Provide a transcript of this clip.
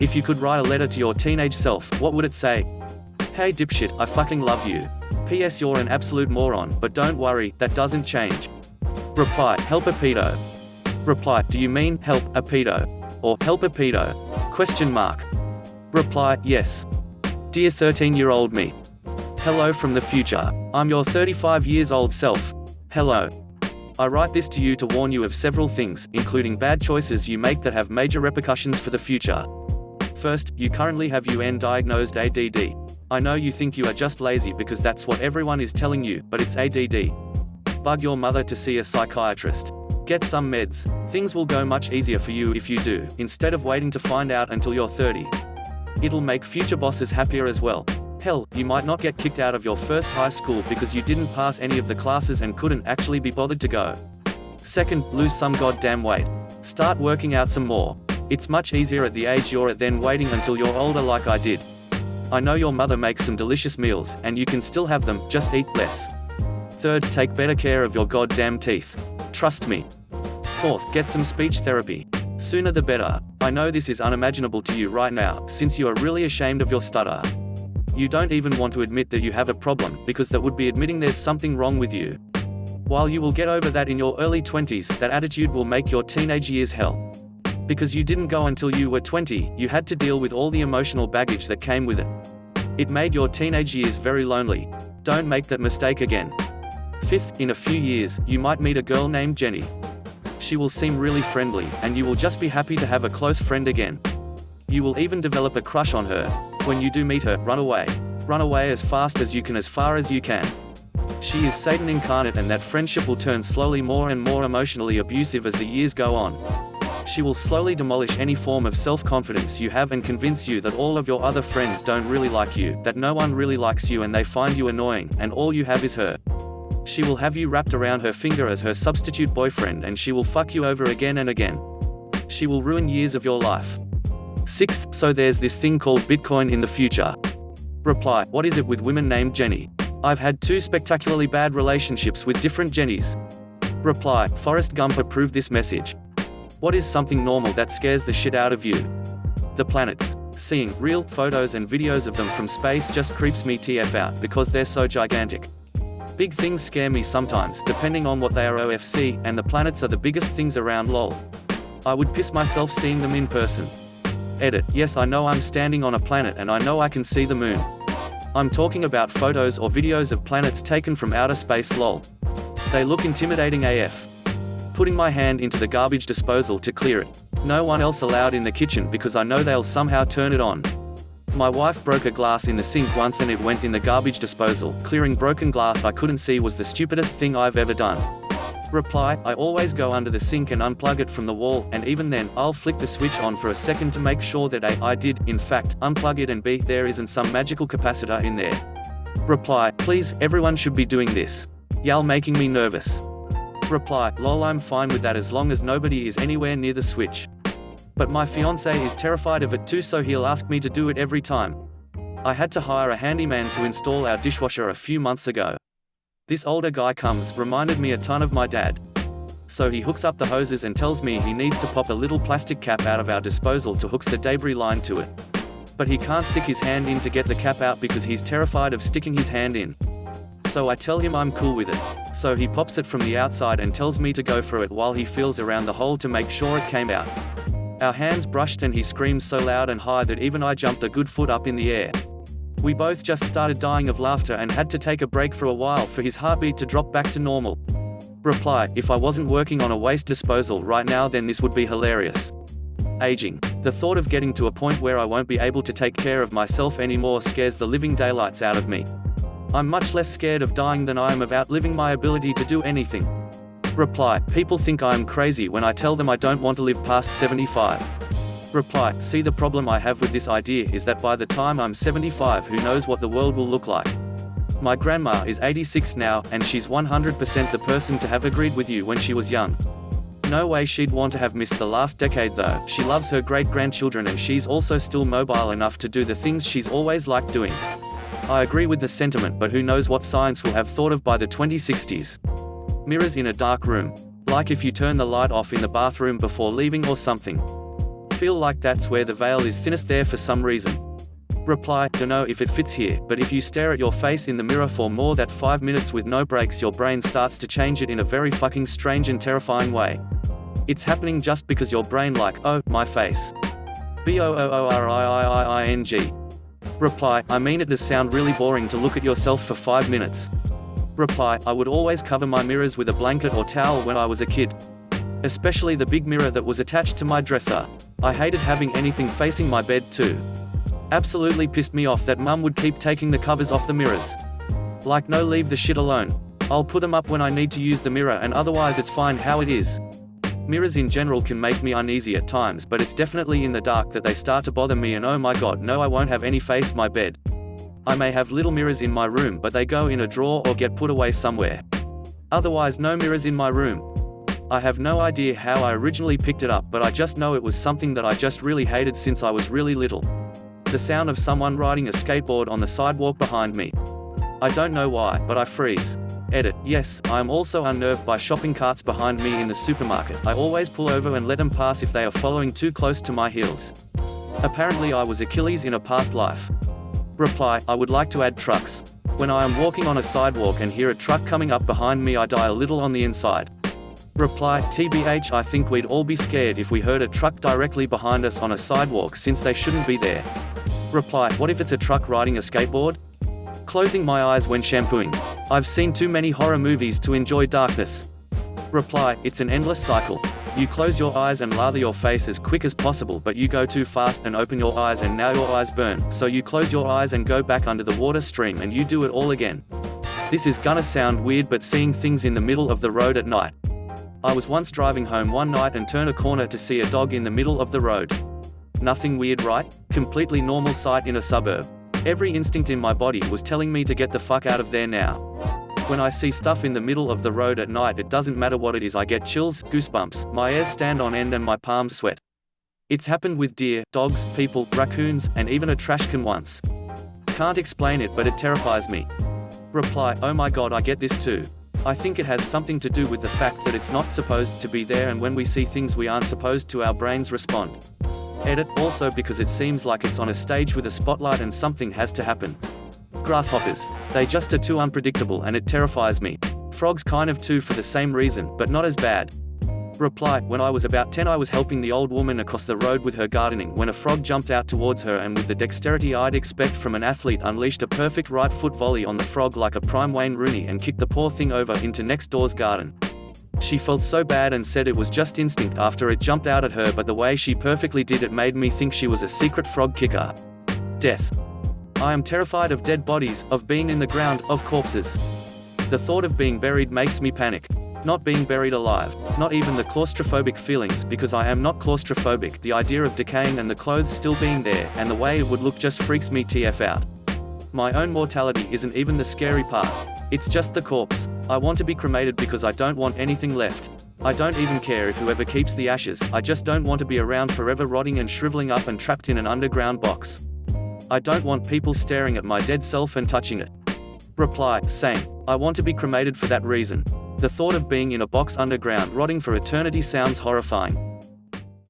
If you could write a letter to your teenage self, what would it say? Hey dipshit, I fucking love you. P.S. You're an absolute moron, but don't worry, that doesn't change. Reply, help a pedo. Reply, do you mean, help a pedo? Or, help a pedo? Question mark. Reply, yes. Dear 13-year-old me. Hello from the future. I'm your 35 years old self. Hello. I write this to you to warn you of several things, including bad choices you make that have major repercussions for the future. First, you currently have UN-diagnosed ADD. I know you think you are just lazy because that's what everyone is telling you, but it's ADD. Bug your mother to see a psychiatrist. Get some meds. Things will go much easier for you if you do, instead of waiting to find out until you're 30. It'll make future bosses happier as well. Hell, you might not get kicked out of your first high school because you didn't pass any of the classes and couldn't actually be bothered to go. Second, lose some goddamn weight. Start working out some more. It's much easier at the age you're at than waiting until you're older like I did. I know your mother makes some delicious meals, and you can still have them, just eat less. Third, take better care of your goddamn teeth. Trust me. Fourth, get some speech therapy. Sooner the better. I know this is unimaginable to you right now, since you are really ashamed of your stutter. You don't even want to admit that you have a problem, because that would be admitting there's something wrong with you. While you will get over that in your early 20s, that attitude will make your teenage years hell. Because you didn't go until you were 20, you had to deal with all the emotional baggage that came with it. It made your teenage years very lonely. Don't make that mistake again. Fifth, in a few years, you might meet a girl named Jenny. She will seem really friendly, and you will just be happy to have a close friend again. You will even develop a crush on her. When you do meet her, run away. Run away as fast as you can, as far as you can. She is Satan incarnate, and that friendship will turn slowly more and more emotionally abusive as the years go on. She will slowly demolish any form of self-confidence you have and convince you that all of your other friends don't really like you, that no one really likes you and they find you annoying, and all you have is her. She will have you wrapped around her finger as her substitute boyfriend, and she will fuck you over again and again. She will ruin years of your life. Sixth, so there's this thing called Bitcoin in the future. Reply, what is it with women named Jenny? I've had 2 spectacularly bad relationships with different Jennys. Reply, Forrest Gump approved this message. What is something normal that scares the shit out of you? The planets. Seeing real photos and videos of them from space just creeps me TF out because they're so gigantic. Big things scare me sometimes, depending on what they are. OFC, and the planets are the biggest things around. Lol. I would piss myself seeing them in person. Edit. Yes, I know I'm standing on a planet and I know I can see the moon. I'm talking about photos or videos of planets taken from outer space. Lol. They look intimidating AF. Putting my hand into the garbage disposal to clear it. No one else allowed in the kitchen because I know they'll somehow turn it on. My wife broke a glass in the sink once and it went in the garbage disposal. Clearing broken glass I couldn't see was the stupidest thing I've ever done. Reply, I always go under the sink and unplug it from the wall, and even then, I'll flick the switch on for a second to make sure that A, I did, in fact, unplug it, and B, there isn't some magical capacitor in there. Reply, please, everyone should be doing this. Y'all making me nervous. Reply, lol, I'm fine with that as long as nobody is anywhere near the switch. But my fiancé is terrified of it too, so he'll ask me to do it every time. I had to hire a handyman to install our dishwasher a few months ago. This older guy comes, reminded me a ton of my dad. So he hooks up the hoses and tells me he needs to pop a little plastic cap out of our disposal to hook the debris line to it. But he can't stick his hand in to get the cap out because he's terrified of sticking his hand in. So I tell him I'm cool with it. So he pops it from the outside and tells me to go for it while he feels around the hole to make sure it came out. Our hands brushed and he screamed so loud and high that even I jumped a good foot up in the air. We both just started dying of laughter and had to take a break for a while for his heartbeat to drop back to normal. Reply, if I wasn't working on a waste disposal right now then this would be hilarious. Aging. The thought of getting to a point where I won't be able to take care of myself anymore scares the living daylights out of me. I'm much less scared of dying than I am of outliving my ability to do anything. Reply, people think I am crazy when I tell them I don't want to live past 75. Reply, see, the problem I have with this idea is that by the time I'm 75 who knows what the world will look like. My grandma is 86 now, and she's 100% the person to have agreed with you when she was young. No way she'd want to have missed the last decade though. She loves her great-grandchildren and she's also still mobile enough to do the things she's always liked doing. I agree with the sentiment, but who knows what science will have thought of by the 2060s. Mirrors in a dark room. Like if you turn the light off in the bathroom before leaving or something. feel like that's where the veil is thinnest there for some reason. Reply, dunno if it fits here, but if you stare at your face in the mirror for more than 5 minutes with no breaks, your brain starts to change it in a very fucking strange and terrifying way. It's happening just because your brain like, oh, my face. BOOORIIIING. Reply, I mean it does sound really boring to look at yourself for 5 minutes. Reply, I would always cover my mirrors with a blanket or towel when I was a kid. Especially the big mirror that was attached to my dresser. I hated having anything facing my bed too. Absolutely pissed me off that mum would keep taking the covers off the mirrors. Like, no, leave the shit alone. I'll put them up when I need to use the mirror, and otherwise it's fine how it is. Mirrors in general can make me uneasy at times, but it's definitely in the dark that they start to bother me, and oh my god, no, I won't have any face my bed. I may have little mirrors in my room, but they go in a drawer or get put away somewhere. Otherwise, no mirrors in my room. I have no idea how I originally picked it up, but I just know it was something that I just really hated since I was really little. The sound of someone riding a skateboard on the sidewalk behind me. I don't know why, but I freeze. Edit, yes, I am also unnerved by shopping carts behind me in the supermarket. I always pull over and let them pass if they are following too close to my heels. Apparently I was Achilles in a past life. Reply, I would like to add trucks. When I am walking on a sidewalk and hear a truck coming up behind me, I die a little on the inside. Reply, TBH, I think we'd all be scared if we heard a truck directly behind us on a sidewalk, since they shouldn't be there. Reply, what if it's a truck riding a skateboard? Closing my eyes when shampooing. I've seen too many horror movies to enjoy darkness. Reply, it's an endless cycle. You close your eyes and lather your face as quick as possible, but you go too fast and open your eyes and now your eyes burn, so you close your eyes and go back under the water stream and you do it all again. This is gonna sound weird, but seeing things in the middle of the road at night. I was once driving home one night and turned a corner to see a dog in the middle of the road. Nothing weird, right? Completely normal sight in a suburb. Every instinct in my body was telling me to get the fuck out of there now. When I see stuff in the middle of the road at night, it doesn't matter what it is, I get chills, goosebumps, my hairs stand on end and my palms sweat. It's happened with deer, dogs, people, raccoons, and even a trash can once. Can't explain it, but it terrifies me. Reply, oh my god, I get this too. I think it has something to do with the fact that it's not supposed to be there, and when we see things we aren't supposed to, our brains respond. Edit, also because it seems like it's on a stage with a spotlight and something has to happen. Grasshoppers. They just are too unpredictable and it terrifies me. Frogs kind of too, for the same reason, but not as bad. Reply, when I was about 10 I was helping the old woman across the road with her gardening when a frog jumped out towards her, and with the dexterity I'd expect from an athlete unleashed a perfect right foot volley on the frog like a prime Wayne Rooney and kicked the poor thing over into next door's garden. She felt so bad and said it was just instinct after it jumped out at her, but the way she perfectly did it made me think she was a secret frog kicker. Death. I am terrified of dead bodies, of being in the ground, of corpses. The thought of being buried makes me panic. Not being buried alive. Not even the claustrophobic feelings, because I am not claustrophobic. The idea of decaying and the clothes still being there, and the way it would look just freaks me TF out. My own mortality isn't even the scary part. It's just the corpse. I want to be cremated because I don't want anything left. I don't even care if whoever keeps the ashes, I just don't want to be around forever rotting and shriveling up and trapped in an underground box. I don't want people staring at my dead self and touching it. Reply, same. I want to be cremated for that reason. The thought of being in a box underground rotting for eternity sounds horrifying.